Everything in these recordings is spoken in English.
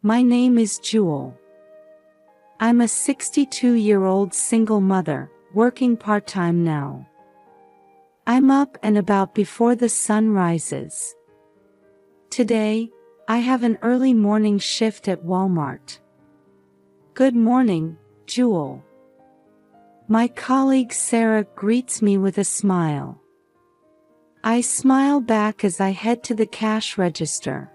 My name is Jewel. I'm a 62-year-old single mother, working part-time now. I'm up and about before the sun rises. Today, I have an early morning shift at Walmart. Good morning, Jewel. My colleague Sarah greets me with a smile. I smile back as I head to the cash register.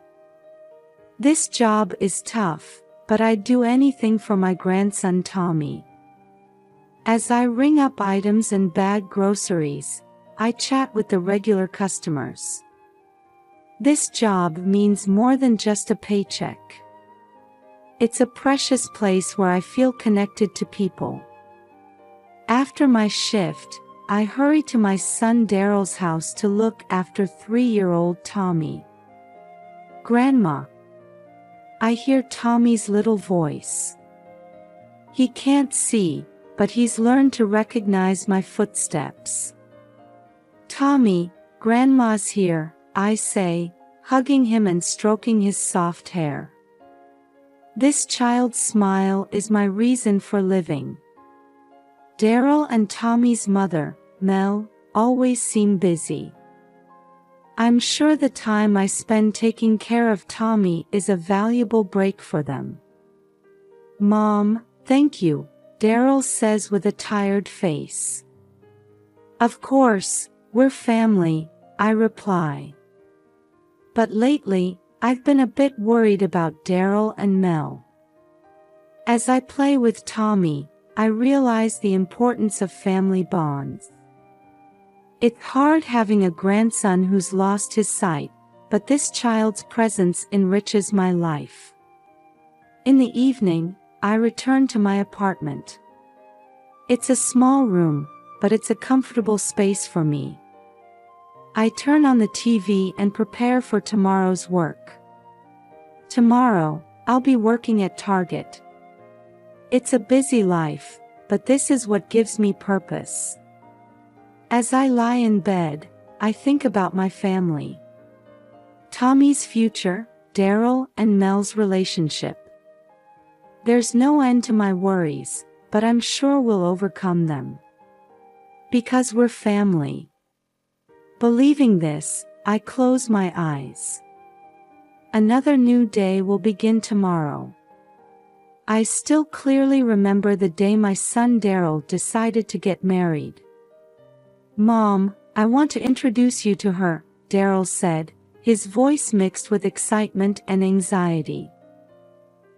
This job is tough, but I'd do anything for my grandson Tommy. As I ring up items and bag groceries, I chat with the regular customers. This job means more than just a paycheck. It's a precious place where I feel connected to people. After my shift, I hurry to my son Daryl's house to look after 3-year-old Tommy. Grandma. I hear Tommy's little voice. He can't see, but he's learned to recognize my footsteps. Tommy, Grandma's here, I say, hugging him and stroking his soft hair. This child's smile is my reason for living. Daryl and Tommy's mother, Mel, always seem busy. I'm sure the time I spend taking care of Tommy is a valuable break for them. Mom, thank you, Daryl says with a tired face. Of course, we're family, I reply. But lately, I've been a bit worried about Daryl and Mel. As I play with Tommy, I realize the importance of family bonds. It's hard having a grandson who's lost his sight, but this child's presence enriches my life. In the evening, I return to my apartment. It's a small room, but it's a comfortable space for me. I turn on the TV and prepare for tomorrow's work. Tomorrow, I'll be working at Target. It's a busy life, but this is what gives me purpose. As I lie in bed, I think about my family. Tommy's future, Daryl and Mel's relationship. There's no end to my worries, but I'm sure we'll overcome them. Because we're family. Believing this, I close my eyes. Another new day will begin tomorrow. I still clearly remember the day my son Daryl decided to get married. Mom, I want to introduce you to her, Daryl said, his voice mixed with excitement and anxiety.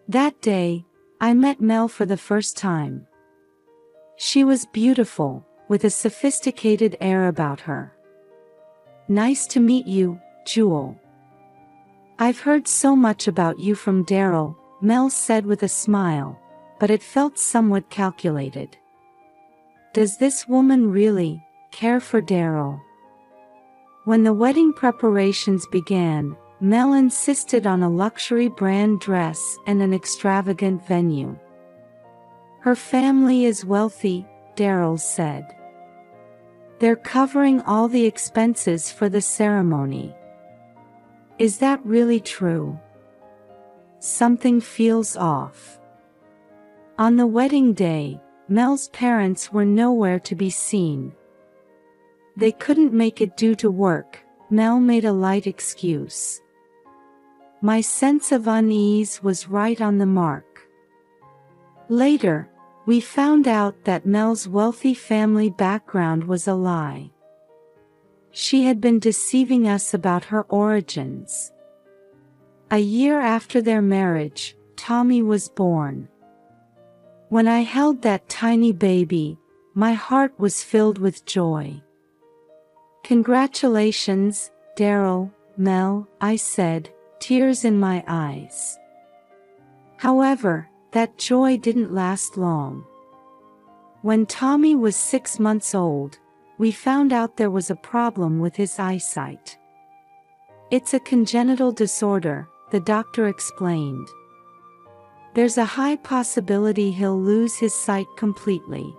That day, I met Mel for the first time. She was beautiful, with a sophisticated air about her. Nice to meet you, Jewel. I've heard so much about you from Daryl, Mel said with a smile, but it felt somewhat calculated. Does this woman really care for Daryl? When the wedding preparations began, Mel insisted on a luxury brand dress and an extravagant venue. Her family is wealthy, Daryl said. They're covering all the expenses for the ceremony. Is that really true? Something feels off. On the wedding day, Mel's parents were nowhere to be seen. They couldn't make it due to work, Mel made a light excuse. My sense of unease was right on the mark. Later, we found out that Mel's wealthy family background was a lie. She had been deceiving us about her origins. A year after their marriage, Tommy was born. When I held that tiny baby, my heart was filled with joy. Congratulations, Daryl, Mel, I said, tears in my eyes. However, that joy didn't last long. When Tommy was 6 months old, we found out there was a problem with his eyesight. It's a congenital disorder, the doctor explained. There's a high possibility he'll lose his sight completely.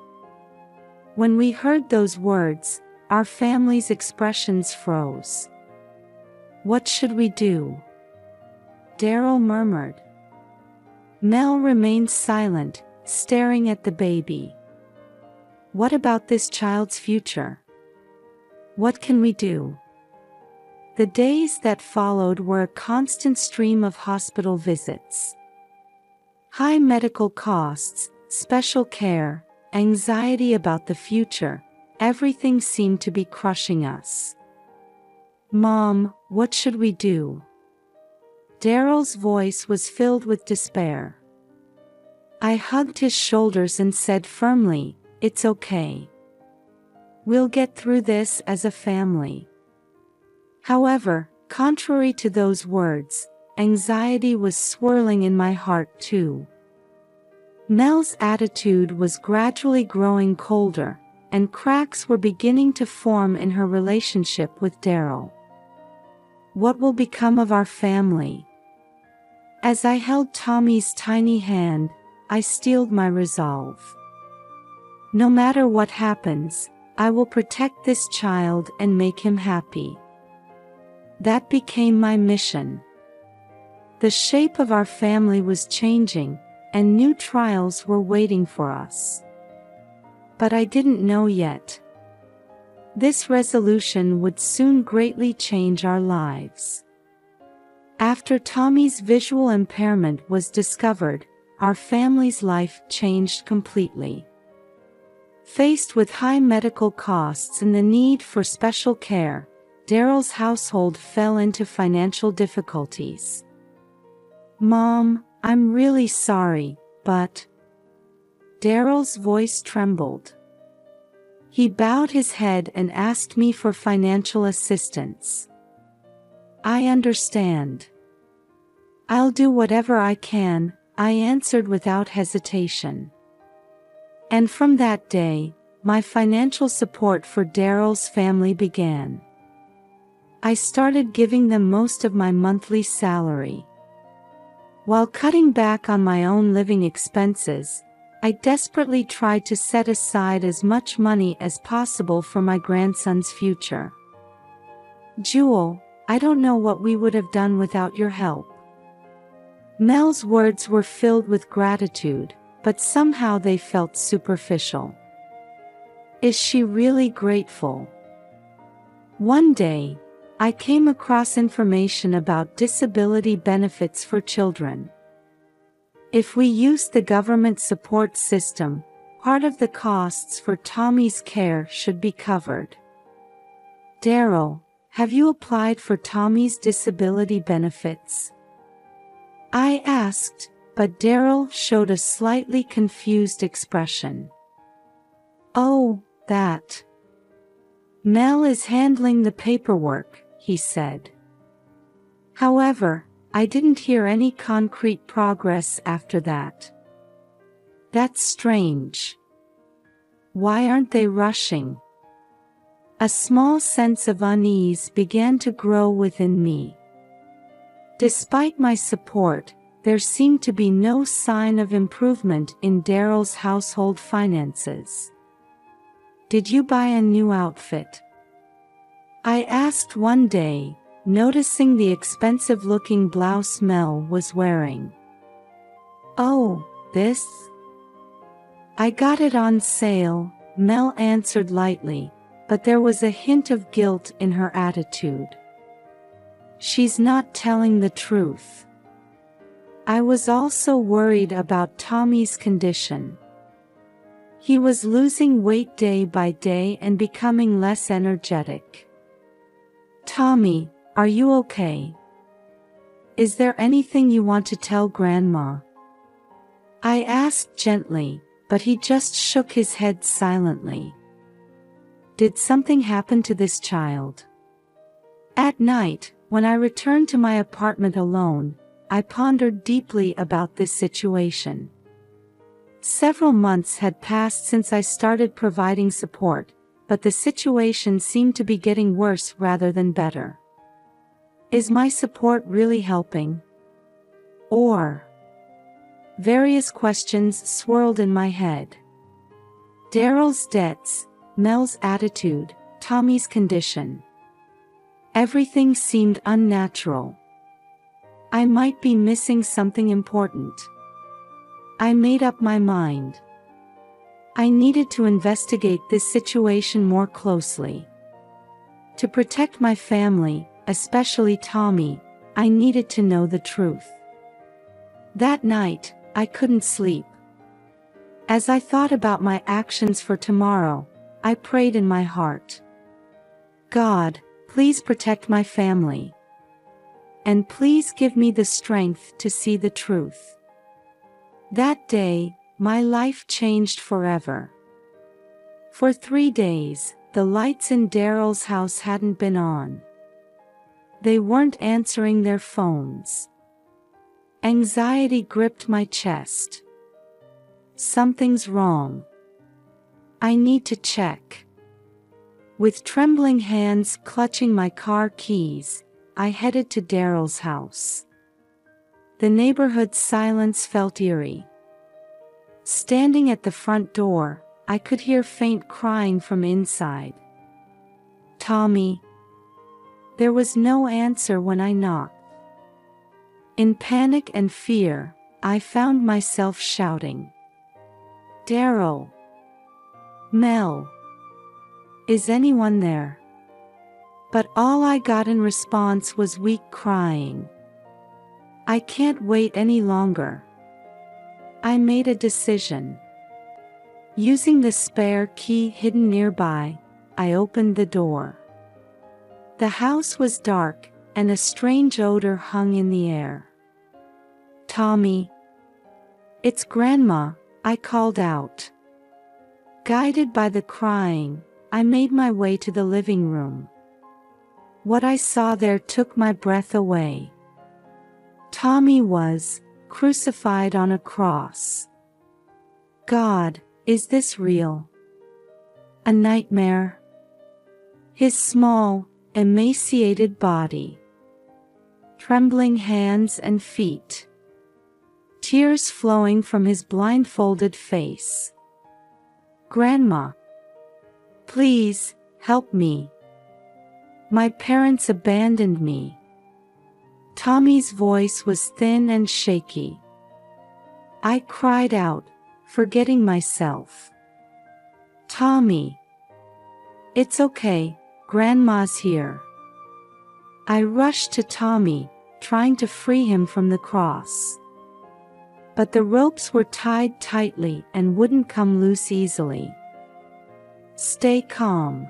When we heard those words, our family's expressions froze. What should we do? Daryl murmured. Mel remained silent, staring at the baby. What about this child's future? What can we do? The days that followed were a constant stream of hospital visits. High medical costs, special care, anxiety about the future, everything seemed to be crushing us. Mom, what should we do? Daryl's voice was filled with despair. I hugged his shoulders and said firmly, "It's okay. We'll get through this as a family." However, contrary to those words, anxiety was swirling in my heart too. Mel's attitude was gradually growing colder, and cracks were beginning to form in her relationship with Daryl. What will become of our family? As I held Tommy's tiny hand, I steeled my resolve. No matter what happens, I will protect this child and make him happy. That became my mission. The shape of our family was changing, and new trials were waiting for us. But I didn't know yet. This resolution would soon greatly change our lives. After Tommy's visual impairment was discovered, our family's life changed completely. Faced with high medical costs and the need for special care, Daryl's household fell into financial difficulties. Mom, I'm really sorry, but... Daryl's voice trembled. He bowed his head and asked me for financial assistance. I understand. I'll do whatever I can, I answered without hesitation. And from that day, my financial support for Daryl's family began. I started giving them most of my monthly salary. While cutting back on my own living expenses, I desperately tried to set aside as much money as possible for my grandson's future. Jewel, I don't know what we would have done without your help. Mel's words were filled with gratitude, but somehow they felt superficial. Is she really grateful? One day, I came across information about disability benefits for children. If we used the government support system, part of the costs for Tommy's care should be covered. Daryl, have you applied for Tommy's disability benefits? I asked, but Daryl showed a slightly confused expression. Oh, that. Mel is handling the paperwork, he said. However, I didn't hear any concrete progress after that. That's strange. Why aren't they rushing? A small sense of unease began to grow within me. Despite my support, there seemed to be no sign of improvement in Daryl's household finances. Did you buy a new outfit? I asked one day, noticing the expensive-looking blouse Mel was wearing. Oh, this? I got it on sale, Mel answered lightly, but there was a hint of guilt in her attitude. She's not telling the truth. I was also worried about Tommy's condition. He was losing weight day by day and becoming less energetic. Tommy, are you okay? Is there anything you want to tell Grandma? I asked gently, but he just shook his head silently. Did something happen to this child? At night, when I returned to my apartment alone, I pondered deeply about this situation. Several months had passed since I started providing support, but the situation seemed to be getting worse rather than better. Is my support really helping? Or... Various questions swirled in my head. Daryl's debts, Mel's attitude, Tommy's condition. Everything seemed unnatural. I might be missing something important. I made up my mind. I needed to investigate this situation more closely. To protect my family, especially Tommy, I needed to know the truth. That night, I couldn't sleep. As I thought about my actions for tomorrow, I prayed in my heart. God, please protect my family. And please give me the strength to see the truth. That day, my life changed forever. For 3 days, the lights in Daryl's house hadn't been on. They weren't answering their phones. Anxiety gripped my chest. Something's wrong. I need to check. With trembling hands clutching my car keys, I headed to Daryl's house. The neighborhood's silence felt eerie. Standing at the front door, I could hear faint crying from inside. Tommy. There was no answer when I knocked. In panic and fear, I found myself shouting, "Daryl! Mel! Is anyone there?" But all I got in response was weak crying. I can't wait any longer. I made a decision. Using the spare key hidden nearby, I opened the door. The house was dark, and a strange odor hung in the air. "Tommy." "It's Grandma," I called out. Guided by the crying, I made my way to the living room. What I saw there took my breath away. Tommy was crucified on a cross. God, is this real? A nightmare? His small, emaciated body. Trembling hands and feet. Tears flowing from his blindfolded face. "Grandma. Please, help me. My parents abandoned me." Tommy's voice was thin and shaky. I cried out, forgetting myself. "Tommy. It's okay, Grandma's here." I rushed to Tommy, trying to free him from the cross. But the ropes were tied tightly and wouldn't come loose easily. "Stay calm.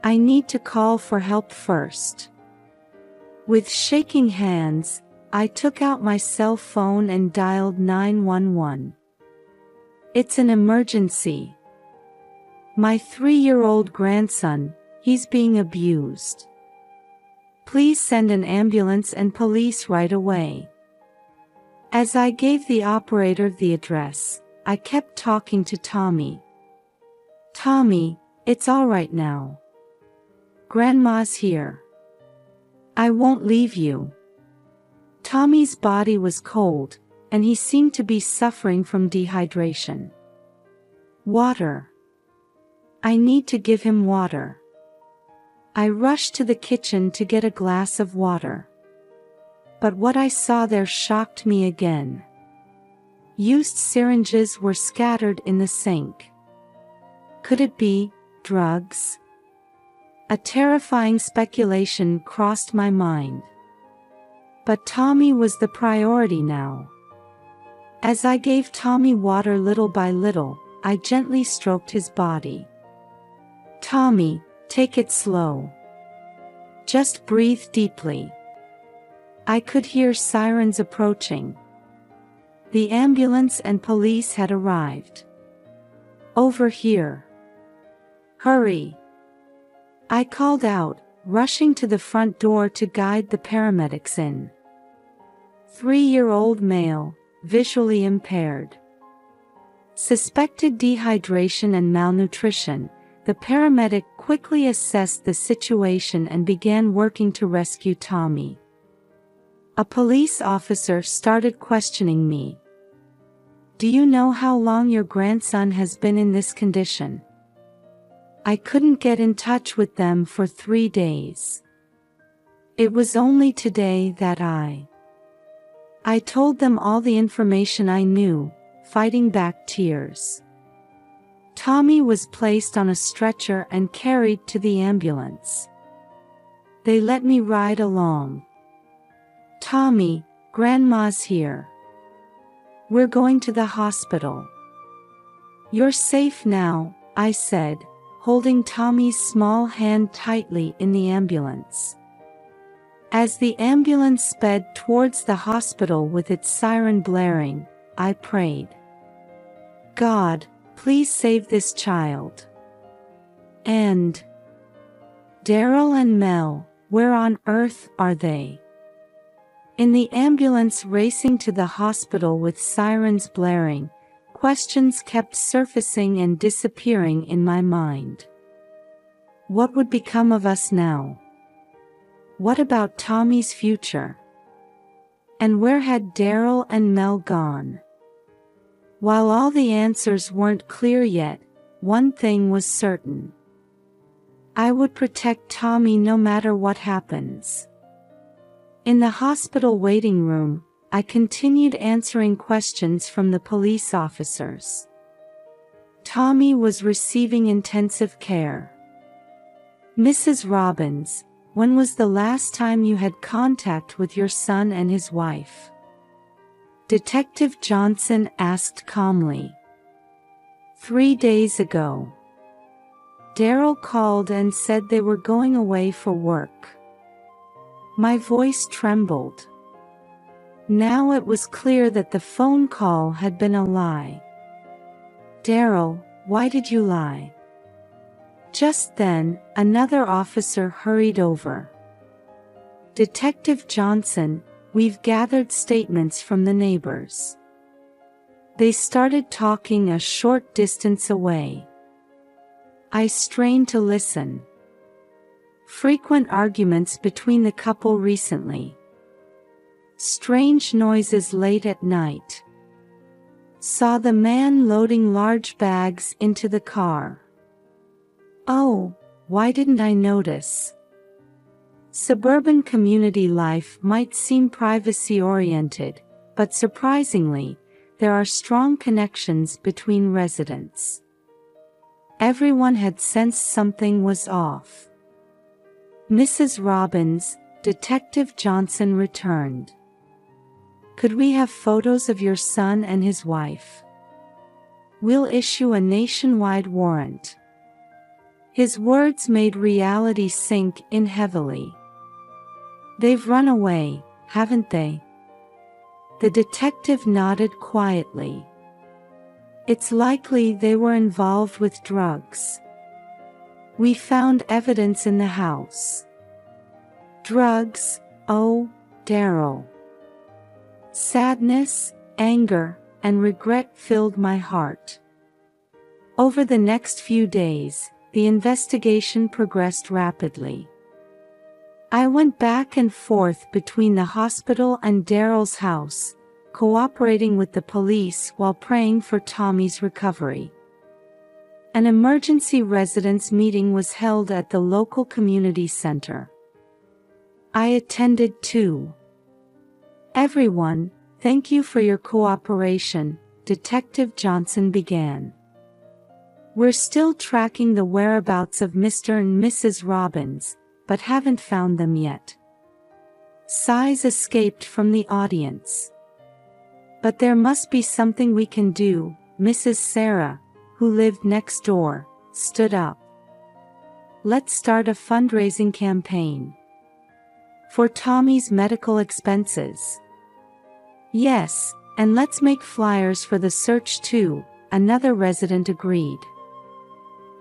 I need to call for help first." With shaking hands, I took out my cell phone and dialed 911. "It's an emergency. My 3-year-old grandson, he's being abused. Please send an ambulance and police right away." As I gave the operator the address, I kept talking to Tommy. "Tommy, it's all right now. Grandma's here. I won't leave you." Tommy's body was cold, and he seemed to be suffering from dehydration. "Water. I need to give him water." I rushed to the kitchen to get a glass of water. But what I saw there shocked me again. Used syringes were scattered in the sink. Could it be drugs? A terrifying speculation crossed my mind. But Tommy was the priority now. As I gave Tommy water little by little, I gently stroked his body. "Tommy, take it slow. Just breathe deeply." I could hear sirens approaching. The ambulance and police had arrived. "Over here. Hurry." I called out, rushing to the front door to guide the paramedics in. 3-year-old male, visually impaired. Suspected dehydration and malnutrition. The paramedic quickly assessed the situation and began working to rescue Tommy. A police officer started questioning me. "Do you know how long your grandson has been in this condition?" I couldn't get in touch with them for 3 days. It was only today that I I told them all the information I knew, fighting back tears. Tommy was placed on a stretcher and carried to the ambulance. They let me ride along. "Tommy, Grandma's here. We're going to the hospital." "You're safe now," I said, holding Tommy's small hand tightly in the ambulance. As the ambulance sped towards the hospital with its siren blaring, I prayed, "God, please save this child." And Daryl and Mel, where on earth are they? In the ambulance racing to the hospital with sirens blaring, questions kept surfacing and disappearing in my mind. What would become of us now? What about Tommy's future? And where had Daryl and Mel gone? While all the answers weren't clear yet, one thing was certain. I would protect Tommy no matter what happens. In the hospital waiting room, I continued answering questions from the police officers. Tommy was receiving intensive care. "Mrs. Robbins, when was the last time you had contact with your son and his wife?" Detective Johnson asked calmly. 3 days ago. Daryl called and said they were going away for work. My voice trembled. Now it was clear that the phone call had been a lie. "Daryl, why did you lie?" Just then, another officer hurried over. "Detective Johnson, we've gathered statements from the neighbors." They started talking a short distance away. I strained to listen. Frequent arguments between the couple recently. Strange noises late at night. Saw the man loading large bags into the car. Oh, why didn't I notice? Suburban community life might seem privacy-oriented, but surprisingly, there are strong connections between residents. Everyone had sensed something was off. "Mrs. Robbins," Detective Johnson returned. "Could we have photos of your son and his wife? We'll issue a nationwide warrant." His words made reality sink in heavily. "They've run away, haven't they?" The detective nodded quietly. "It's likely they were involved with drugs. We found evidence in the house." "Drugs, oh, Daryl." Sadness, anger, and regret filled my heart. Over the next few days, the investigation progressed rapidly. I went back and forth between the hospital and Daryl's house, cooperating with the police while praying for Tommy's recovery. An emergency residence meeting was held at the local community center. I attended too. "Everyone, thank you for your cooperation," Detective Johnson began. "We're still tracking the whereabouts of Mr. and Mrs. Robbins, but haven't found them yet." Sighs escaped from the audience. "But there must be something we can do," Mrs. Sarah, who lived next door, stood up. "Let's start a fundraising campaign. For Tommy's medical expenses." "Yes, and let's make flyers for the search too," another resident agreed.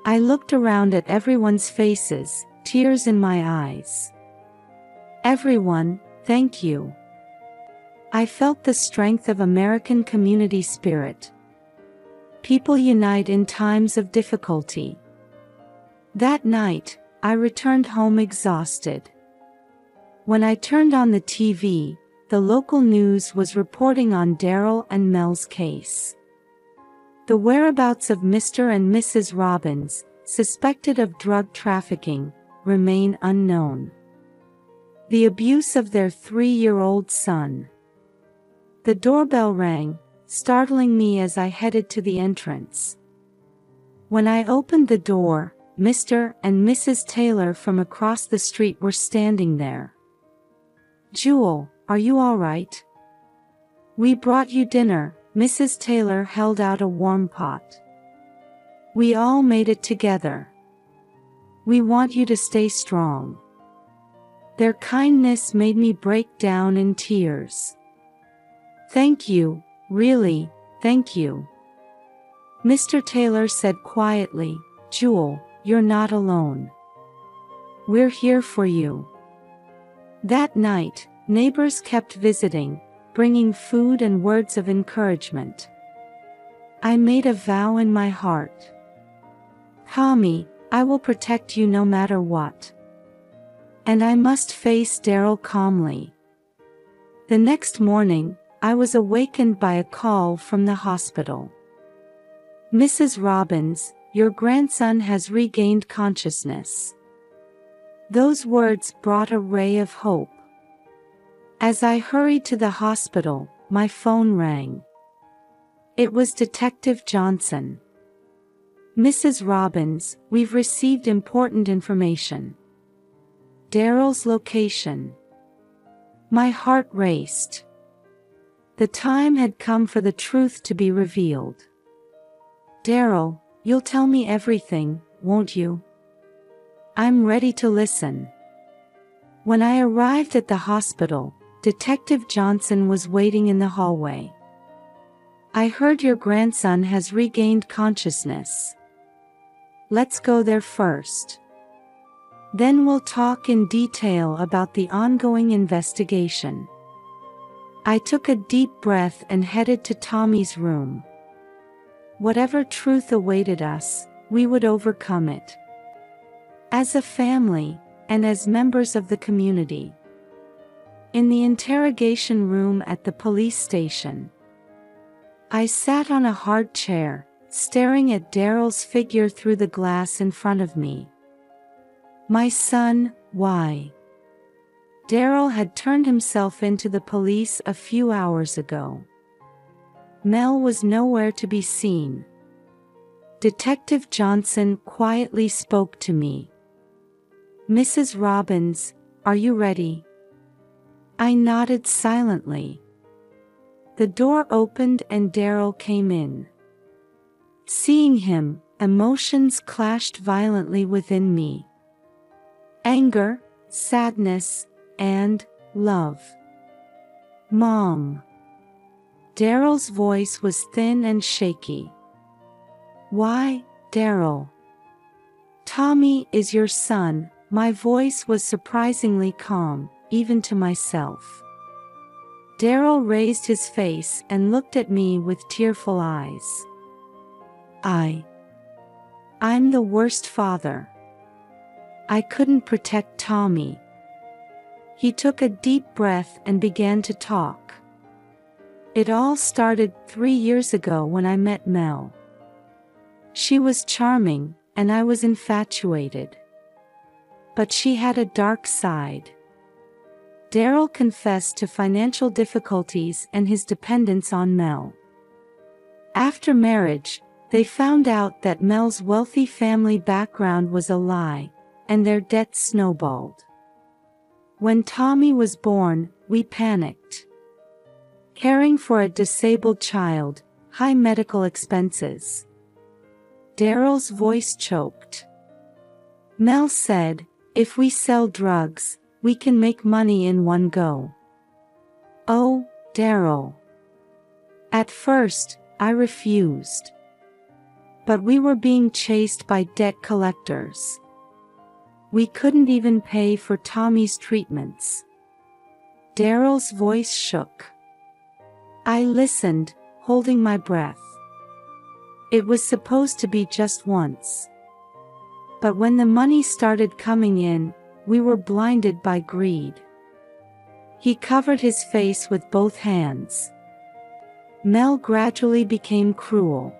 I looked around at everyone's faces, tears in my eyes. "Everyone, thank you." I felt the strength of American community spirit. People unite in times of difficulty. That night, I returned home exhausted. When I turned on the TV, the local news was reporting on Daryl and Mel's case. The whereabouts of Mr. and Mrs. Robbins, suspected of drug trafficking, remain unknown. The abuse of their 3-year-old son. The doorbell rang, startling me as I headed to the entrance. When I opened the door, Mr. and Mrs. Taylor from across the street were standing there. "Jewel, are you all right? We brought you dinner." Mrs. Taylor held out a warm pot. "We all made it together. We want you to stay strong." Their kindness made me break down in tears. "Thank you, really, thank you." Mr. Taylor said quietly, "Jewel, you're not alone. We're here for you." That night, neighbors kept visiting, bringing food and words of encouragement. I made a vow in my heart. "Tommy, I will protect you no matter what." And I must face Daryl calmly. The next morning, I was awakened by a call from the hospital. "Mrs. Robbins, your grandson has regained consciousness." Those words brought a ray of hope. As I hurried to the hospital, my phone rang. It was Detective Johnson. "Mrs. Robbins, we've received important information. Daryl's location." My heart raced. The time had come for the truth to be revealed. "Daryl, you'll tell me everything, won't you?" "I'm ready to listen." When I arrived at the hospital, Detective Johnson was waiting in the hallway. "I heard your grandson has regained consciousness. Let's go there first. Then we'll talk in detail about the ongoing investigation." I took a deep breath and headed to Tommy's room. Whatever truth awaited us, we would overcome it. As a family, and as members of the community. In the interrogation room at the police station, I sat on a hard chair, staring at Daryl's figure through the glass in front of me. "My son, why?" Daryl had turned himself into the police a few hours ago. Mel was nowhere to be seen. Detective Johnson quietly spoke to me. "Mrs. Robbins, are you ready?" I nodded silently. The door opened and Daryl came in. Seeing him, emotions clashed violently within me. Anger, sadness, and love. "Mom." Daryl's voice was thin and shaky. "Why, Daryl?" "Tommy is your son." My voice was surprisingly calm, even to myself. Daryl raised his face and looked at me with tearful eyes. I'm the worst father. I couldn't protect Tommy." He took a deep breath and began to talk. "It all started 3 years ago when I met Mel. She was charming, and I was infatuated. But she had a dark side." Daryl confessed to financial difficulties and his dependence on Mel. After marriage, they found out that Mel's wealthy family background was a lie, and their debts snowballed. When Tommy was born, we panicked. Caring for a disabled child, high medical expenses. Daryl's voice choked. "Mel said, if we sell drugs, we can make money in one go." "Oh, Daryl." At first, I refused. But we were being chased by debt collectors. We couldn't even pay for Tommy's treatments. Daryl's voice shook. I listened, holding my breath. It was supposed to be just once. But when the money started coming in, we were blinded by greed. He covered his face with both hands. Mel gradually became cruel.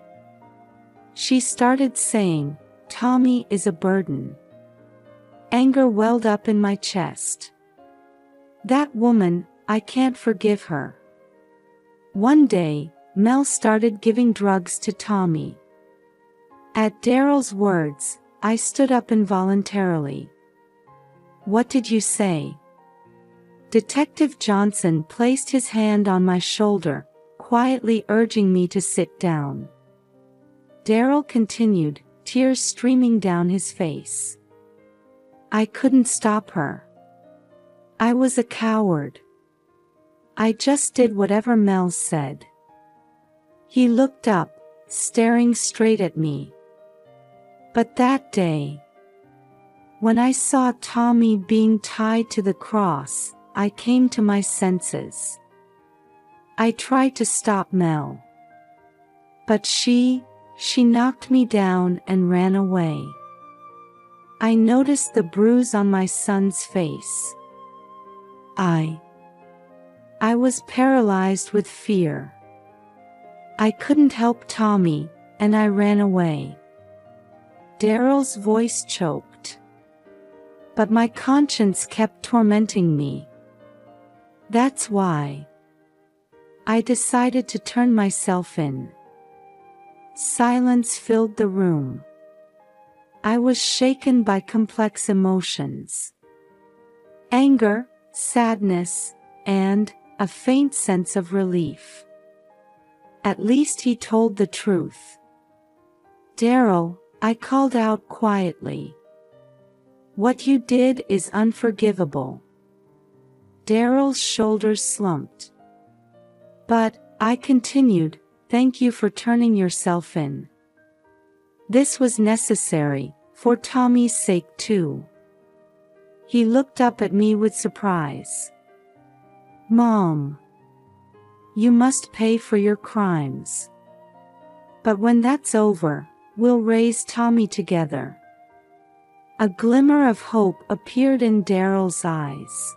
She started saying, "Tommy is a burden." Anger welled up in my chest. "That woman, I can't forgive her. One day, Mel started giving drugs to Tommy. At Daryl's words, I stood up involuntarily. "What did you say?" Detective Johnson placed his hand on my shoulder, quietly urging me to sit down. Daryl continued, tears streaming down his face. "I couldn't stop her. I was a coward. I just did whatever Mel said." He looked up, staring straight at me. "But that day, when I saw Tommy being tied to the cross, I came to my senses. I tried to stop Mel. But she knocked me down and ran away. I noticed the bruise on my son's face. I was paralyzed with fear. I couldn't help Tommy, and I ran away." Daryl's voice choked. "But my conscience kept tormenting me. That's why I decided to turn myself in." Silence filled the room. I was shaken by complex emotions. Anger, sadness, and a faint sense of relief. At least he told the truth. "Daryl," I called out quietly. "What you did is unforgivable." Daryl's shoulders slumped. "But," I continued, "thank you for turning yourself in. This was necessary, for Tommy's sake too." He looked up at me with surprise. "Mom, you must pay for your crimes. But when that's over, we'll raise Tommy together." A glimmer of hope appeared in Daryl's eyes.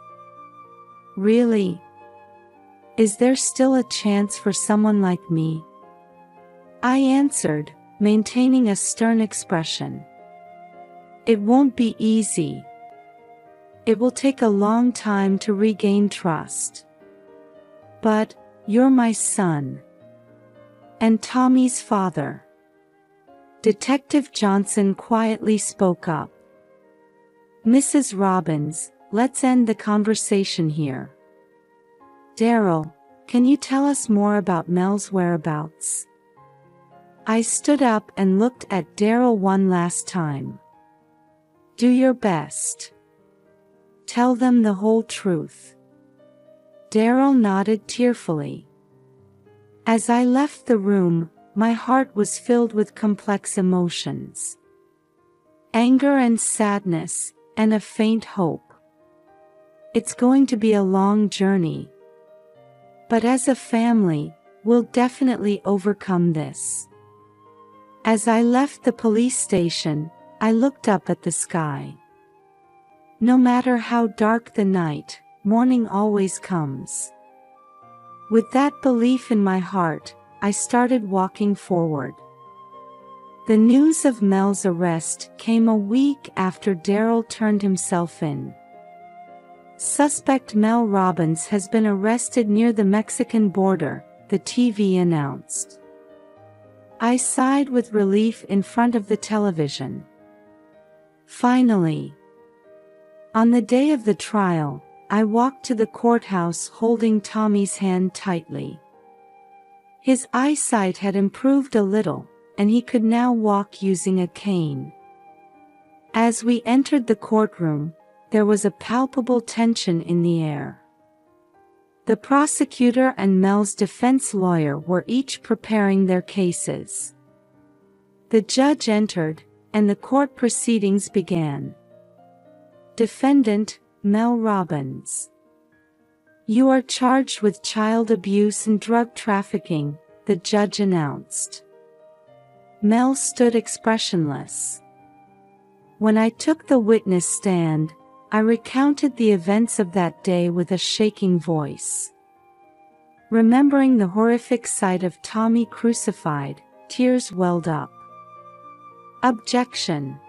"Really? Is there still a chance for someone like me?" I answered, maintaining a stern expression. "It won't be easy. It will take a long time to regain trust. But, you're my son. And Tommy's father." Detective Johnson quietly spoke up. "Mrs. Robbins, let's end the conversation here. Daryl, can you tell us more about Mel's whereabouts?" I stood up and looked at Daryl one last time. "Do your best. Tell them the whole truth." Daryl nodded tearfully. As I left the room, my heart was filled with complex emotions. Anger and sadness, and a faint hope. It's going to be a long journey. But as a family, we'll definitely overcome this. As I left the police station, I looked up at the sky. No matter how dark the night, morning always comes. With that belief in my heart, I started walking forward. The news of Mel's arrest came a week after Daryl turned himself in. Suspect Mel Robbins has been arrested near the Mexican border, the TV announced. I sighed with relief in front of the television. Finally. On the day of the trial, I walked to the courthouse holding Tommy's hand tightly. His eyesight had improved a little, and he could now walk using a cane. As we entered the courtroom, there was a palpable tension in the air. The prosecutor and Mel's defense lawyer were each preparing their cases. The judge entered, and the court proceedings began. Defendant, Mel Robbins. You are charged with child abuse and drug trafficking, the judge announced. Mel stood expressionless. When I took the witness stand, I recounted the events of that day with a shaking voice. Remembering the horrific sight of Tommy crucified, tears welled up. Objection.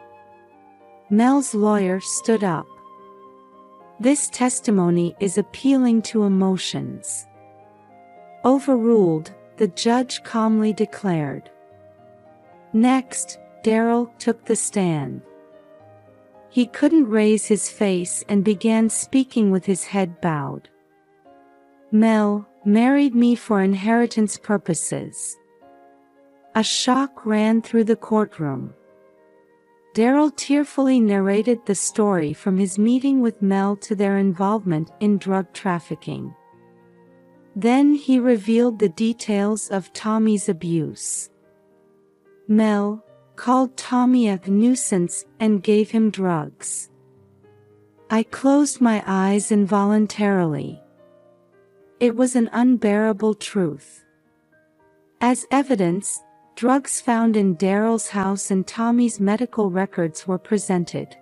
Mel's lawyer stood up. This testimony is appealing to emotions. Overruled, the judge calmly declared. Next, Daryl took the stand. He couldn't raise his face and began speaking with his head bowed. Mel married me for inheritance purposes. A shock ran through the courtroom. Daryl tearfully narrated the story from his meeting with Mel to their involvement in drug trafficking. Then he revealed the details of Tommy's abuse. Mel called Tommy a nuisance and gave him drugs. I closed my eyes involuntarily. It was an unbearable truth. As evidence, drugs found in Daryl's house and Tommy's medical records were presented.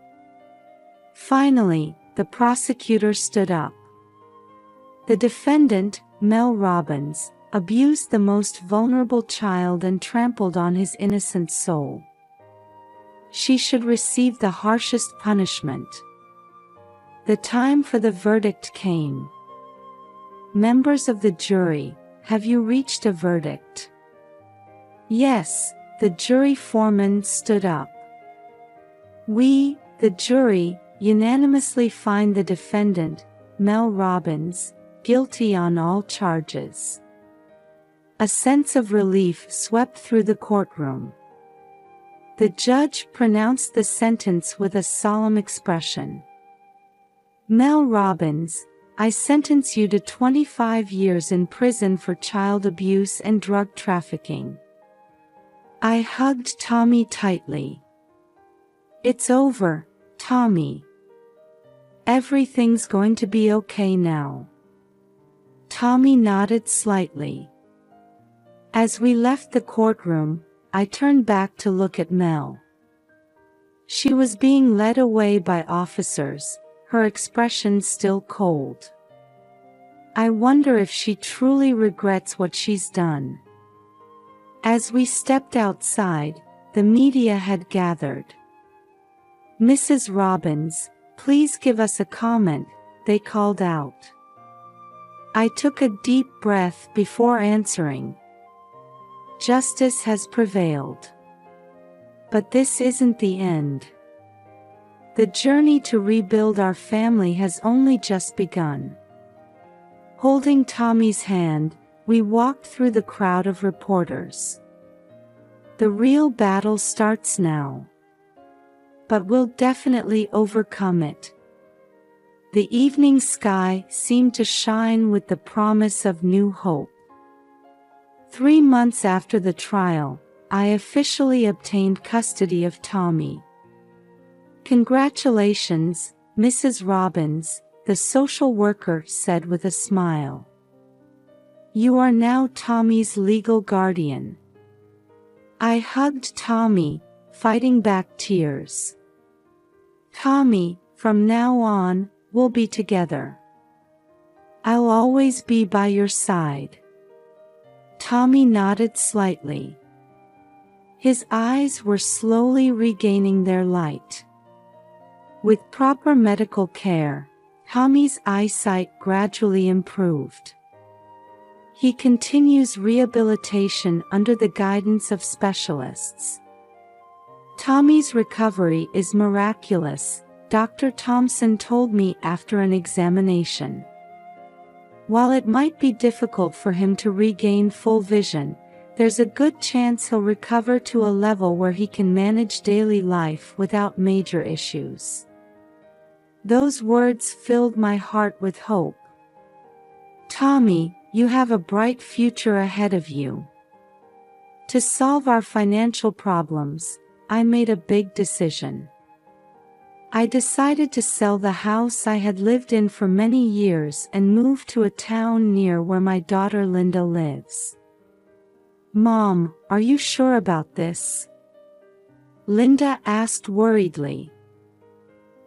Finally, the prosecutor stood up. The defendant, Mel Robbins, abused the most vulnerable child and trampled on his innocent soul. She should receive the harshest punishment. The time for the verdict came. Members of the jury, have you reached a verdict? Yes, the jury foreman stood up. We, the jury, unanimously find the defendant, Mel Robbins, guilty on all charges. A sense of relief swept through the courtroom. The judge pronounced the sentence with a solemn expression. Mel Robbins, I sentence you to 25 years in prison for child abuse and drug trafficking. I hugged Tommy tightly. It's over, Tommy. Everything's going to be okay now. Tommy nodded slightly. As we left the courtroom, I turned back to look at Mel. She was being led away by officers, her expression still cold. I wonder if she truly regrets what she's done. As we stepped outside, the media had gathered. Mrs. Robbins, please give us a comment, they called out. I took a deep breath before answering. Justice has prevailed. But this isn't the end. The journey to rebuild our family has only just begun. Holding Tommy's hand, we walked through the crowd of reporters. The real battle starts now. But we'll definitely overcome it. The evening sky seemed to shine with the promise of new hope. 3 months after the trial, I officially obtained custody of Tommy. Congratulations, Mrs. Robbins, the social worker said with a smile. You are now Tommy's legal guardian. I hugged Tommy, fighting back tears. Tommy, from now on, we'll be together. I'll always be by your side. Tommy nodded slightly. His eyes were slowly regaining their light. With proper medical care, Tommy's eyesight gradually improved. He continues rehabilitation under the guidance of specialists. Tommy's recovery is miraculous, Dr. Thompson told me after an examination. While it might be difficult for him to regain full vision, there's a good chance he'll recover to a level where he can manage daily life without major issues. Those words filled my heart with hope. Tommy, you have a bright future ahead of you. To solve our financial problems, I made a big decision. I decided to sell the house I had lived in for many years and move to a town near where my daughter Linda lives. Mom, are you sure about this? Linda asked worriedly.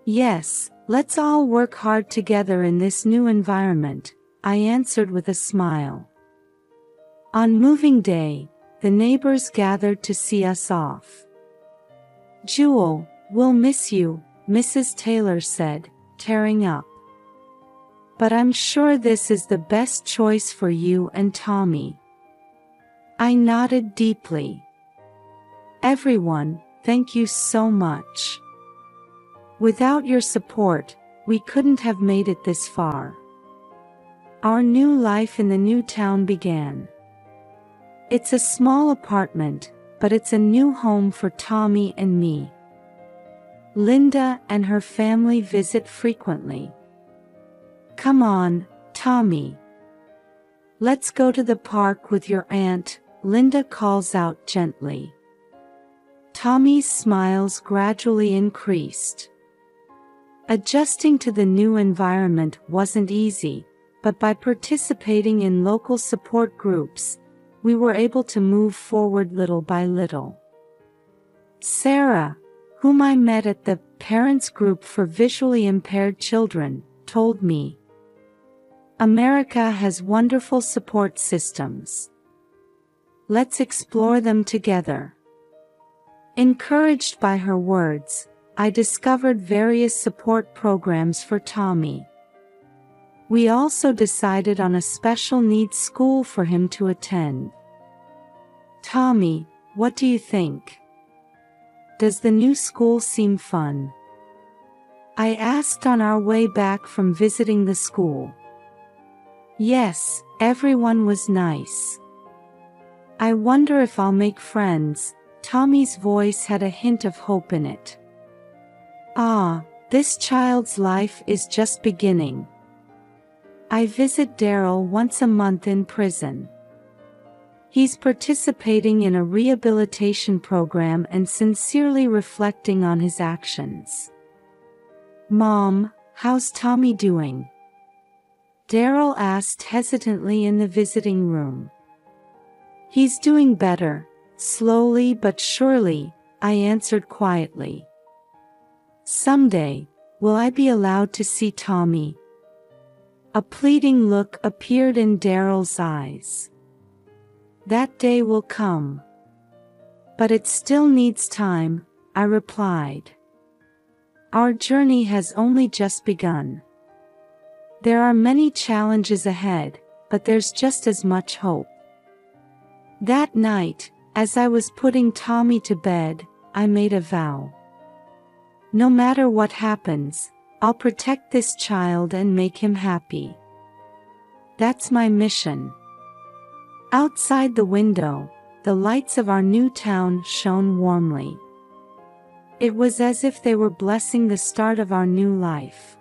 Yes, let's all work hard together in this new environment, I answered with a smile. On moving day, the neighbors gathered to see us off. Jewel, we'll miss you, Mrs. Taylor said, tearing up. but I'm sure this is the best choice for you and Tommy." I nodded deeply. "Everyone, thank you so much. Without your support, we couldn't have made it this far." Our new life in the new town began. It's a small apartment, but it's a new home for Tommy and me. Linda and her family visit frequently. "Come on, Tommy. Let's go to the park with your aunt," Linda calls out gently. Tommy's smiles gradually increased. Adjusting to the new environment wasn't easy, but by participating in local support groups, we were able to move forward little by little. Sarah, whom I met at the Parents Group for Visually Impaired Children, told me, "America has wonderful support systems. Let's explore them together." Encouraged by her words, I discovered various support programs for Tommy. We also decided on a special needs school for him to attend. "Tommy, what do you think? Does the new school seem fun?" I asked on our way back from visiting the school. "Yes, everyone was nice. I wonder if I'll make friends." Tommy's voice had a hint of hope in it. "Ah, this child's life is just beginning." I visit Daryl once a month in prison. He's participating in a rehabilitation program and sincerely reflecting on his actions. "Mom, how's Tommy doing?" Daryl asked hesitantly in the visiting room. "He's doing better, slowly but surely," I answered quietly. "Someday, will I be allowed to see Tommy?" A pleading look appeared in Daryl's eyes. "That day will come. But it still needs time," I replied. "Our journey has only just begun. There are many challenges ahead, but there's just as much hope." That night, as I was putting Tommy to bed, I made a vow. No matter what happens, I'll protect this child and make him happy. That's my mission. Outside the window, the lights of our new town shone warmly. It was as if they were blessing the start of our new life.